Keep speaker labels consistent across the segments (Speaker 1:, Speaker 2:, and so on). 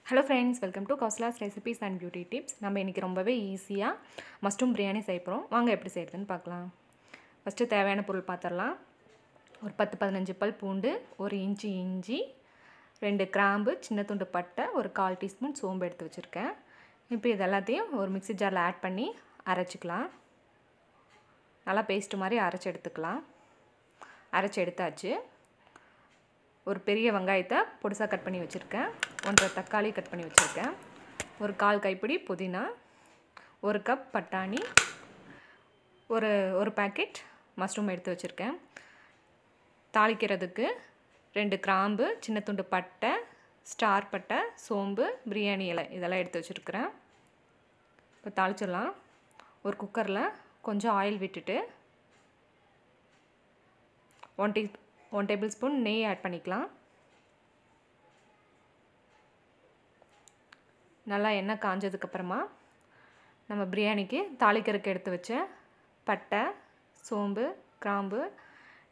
Speaker 1: Hello friends, welcome to Kausla's Recipes and Beauty Tips. நம்ம இன்னைக்கு ரொம்பவே ஈஸியா மஷ்ரூம் பிரியாணி செய்ய போறோம். வாங்க எப்படி செய்யறதுன்னு பார்க்கலாம். ஃபர்ஸ்ட் தேவையான பொருள் பார்த்தறலாம். ஒரு 10-15 பல் பூண்டு, 1 இன்ச் இஞ்சி, 2 கிராம்பு, சின்ன துண்டு பட்டை, ஒரு 1/4 டீஸ்பூன் சோம்பு எடுத்து வச்சிருக்கேன். இப்போ இது எல்லாத்தையும் ஒரு மிக்ஸி ஜார்ல ஆட் பண்ணி அரைச்சுக்கலாம். நல்லா பேஸ்ட் மாதிரி அரைச்சு எடுத்துக்கலாம். அரைச்சு எடுத்தாச்சு. ஒரு பெரிய வெங்காயத்தை பொடிசா கட் பண்ணி வச்சிருக்கேன். 1.5 தக்காளி கட் பண்ணி வச்சிருக்கேன். ஒரு 1/4 கைப்பிடி புதினா, 1 கப் பட்டாணி, ஒரு பாக்கெட் மஷ்ரூம் எடுத்து வச்சிருக்கேன். தாளிக்கிறதுக்கு 2 கிராம்பு, சின்ன துண்டு பட்டை, ஸ்டார் பட்டை, சோம்பு, பிரியாணி இலை இதெல்லாம் எடுத்து வச்சிருக்கிறேன். இப்போ தாளிச்சிடலாம். ஒரு குக்கரில் கொஞ்சம் ஆயில் விட்டுட்டு 1 டேபிள் ஸ்பூன் நெய் ஆட் பண்ணிக்கலாம். நல்லா எண்ணெய் காஞ்சதுக்கப்புறமா நம்ம பிரியாணிக்கு தாளிக்கிறதுக்கு எடுத்து வச்ச பட்டை, சோம்பு, கிராம்பு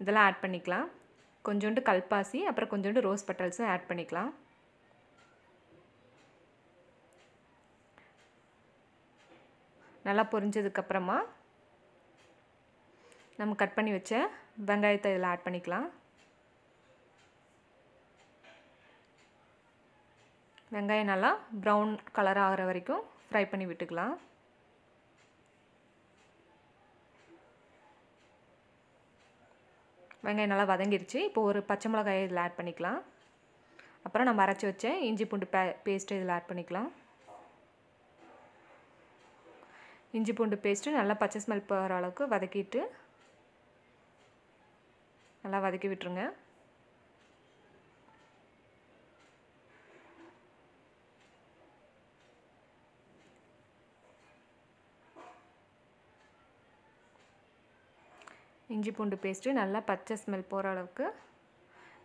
Speaker 1: இதெல்லாம் ஆட் பண்ணிக்கலாம். கொஞ்சோண்டு கல்பாசி, அப்புறம் கொஞ்சோண்டு ரோஸ் பெட்டல்ஸும் ஆட் பண்ணிக்கலாம். நல்லா பொரிஞ்சதுக்கப்புறமா நம்ம கட் பண்ணி வச்ச வெங்காயத்தை இதில் ஆட் பண்ணிக்கலாம். வெங்காயம் நல்லா ப்ரௌன் கலர் ஆகிற வரைக்கும் ஃப்ரை பண்ணி விட்டுக்கலாம். வெங்காயம் நல்லா வதங்கிருச்சு. இப்போ ஒரு பச்சை மிளகாயை இதில் ஆட் பண்ணிக்கலாம். அப்புறம் நம்ம அரைச்சி வச்ச இஞ்சி பூண்டு பேஸ்ட்டு இதில் ஆட் பண்ணிக்கலாம். இஞ்சி பூண்டு பேஸ்ட்டு நல்லா பச்சை ஸ்மெல் போகிற அளவுக்கு வதக்கிட்டு நல்லா வதக்கி விட்டுருங்க. இஞ்சி பூண்டு பேஸ்ட்டு நல்லா பச்சை ஸ்மெல் போகிற அளவுக்கு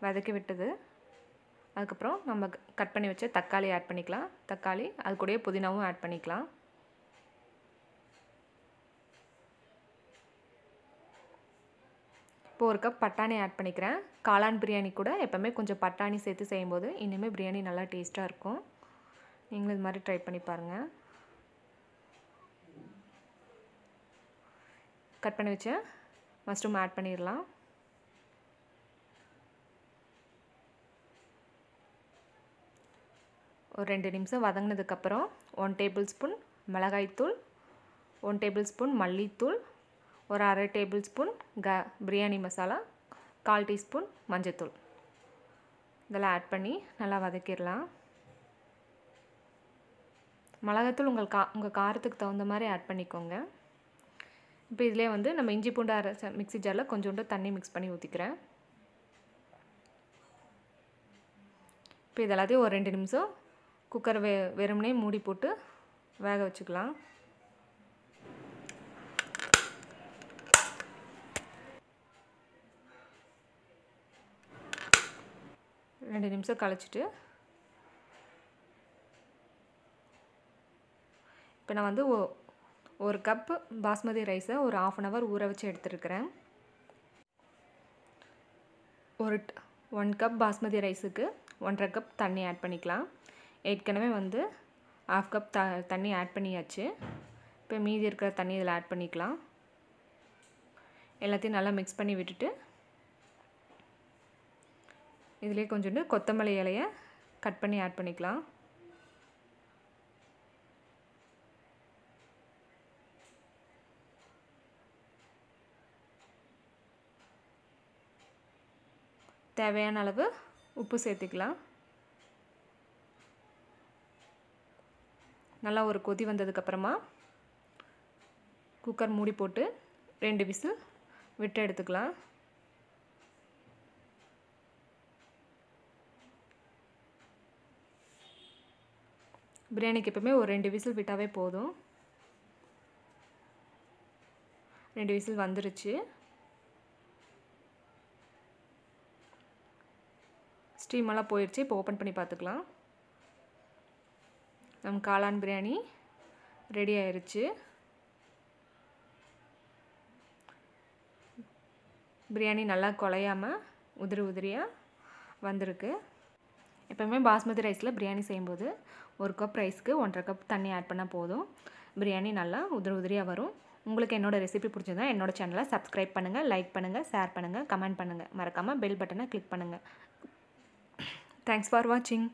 Speaker 1: வதக்கி விட்டது. அதுக்கப்புறம் நம்ம கட் பண்ணி வச்ச தக்காளி ஆட் பண்ணிக்கலாம். தக்காளி அது கூடயே புதினாவும் ஆட் பண்ணிக்கலாம். இப்போ 1 கப் பட்டாணி ஆட் பண்ணிக்கிறேன். காளான் பிரியாணி கூட எப்போவுமே கொஞ்சம் பட்டாணி சேர்த்து செய்யும்போது இனிமேல் பிரியாணி நல்லா டேஸ்ட்டாக இருக்கும். நீங்களும் இது மாதிரி ட்ரை பண்ணி பாருங்கள். கட் பண்ணி வச்ச மஷ்ரூம் ஆட் பண்ணிடலாம். ஒரு 2 நிமிஷம் வதங்கினதுக்கப்புறம் 1 டேபிள் ஸ்பூன் மிளகாய்த்தூள், 1 டேபிள் ஸ்பூன் மல்லித்தூள், ஒரு 1/2 table spoon biryani masala, 1/4 teaspoon மஞ்சத்தூள் இதெல்லாம் ஆட் பண்ணி நல்லா வதக்கிடலாம். மிளகாய்த்தூள் உங்கள் காரத்துக்கு தகுந்த மாதிரி ஆட் பண்ணிக்கோங்க. இப்போ இதிலே வந்து நம்ம இஞ்சி பூண்டு அரைச்ச மிக்ஸி ஜாரில் கொஞ்சோண்டு தண்ணி மிக்ஸ் பண்ணி ஊற்றிக்கிறேன். இப்போ இது எல்லாத்தையும் ஒரு 2 நிமிஷம் குக்கர் வெறுமனே மூடி போட்டு வேக வச்சுக்கலாம். ரெண்டு நிமிஷம் கழிச்சிட்டு இப்போ நான் வந்து 1 கப்பு பாஸ்மதி ரைஸை ஒரு 1/2 hour ஊற வச்சு எடுத்துருக்கிறேன். 1 கப் பாஸ்மதி ரைஸுக்கு 1.5 கப் தண்ணி ஆட் பண்ணிக்கலாம். ஏற்கனவே வந்து 1/2 கப் தண்ணி ஆட் பண்ணியாச்சு. இப்போ மீதி இருக்கிற தண்ணி இதில் ஆட் பண்ணிக்கலாம். எல்லாத்தையும் நல்லா மிக்ஸ் பண்ணி விட்டுட்டு இதிலே கொஞ்சோண்டு கொத்தமல்லி இலையை கட் பண்ணி ஆட் பண்ணிக்கலாம். தேவையான அளவு உப்பு சேர்த்துக்கலாம். நல்லா ஒரு கொதி வந்ததுக்கப்புறமா குக்கர் மூடி போட்டு 2 விசில் விட்டு எடுத்துக்கலாம். பிரியாணிக்கு எப்பவுமே ஒரு 2 விசில் விட்டாவே போதும். 2 விசில் வந்துருச்சு. ஸ்டீமெல்லாம் போயிடுச்சு. இப்போ ஓப்பன் பண்ணி பார்த்துக்கலாம். நம்ம காளான் பிரியாணி ரெடி ஆயிடுச்சு. பிரியாணி நல்லா குழையாமல் உதிரியாக வந்திருக்கு. எப்போவுமே பாஸ்மதி ரைஸில் பிரியாணி செய்யும்போது 1 கப் ரைஸ்க்கு 1.5 கப் தண்ணி ஆட் பண்ணால் போதும். பிரியாணி நல்லா உதிரியாக வரும். உங்களுக்கு என்னோடய ரெசிபி பிடிச்சிருந்தா என்னோடய சேனலை சப்ஸ்கிரைப் பண்ணுங்கள், லைக் பண்ணுங்கள், ஷேர் பண்ணுங்கள், கமெண்ட் பண்ணுங்கள். மறக்காமல் பெல் பட்டனை கிளிக் பண்ணுங்கள். தேங்க்ஸ் ஃபார் வாட்சிங்.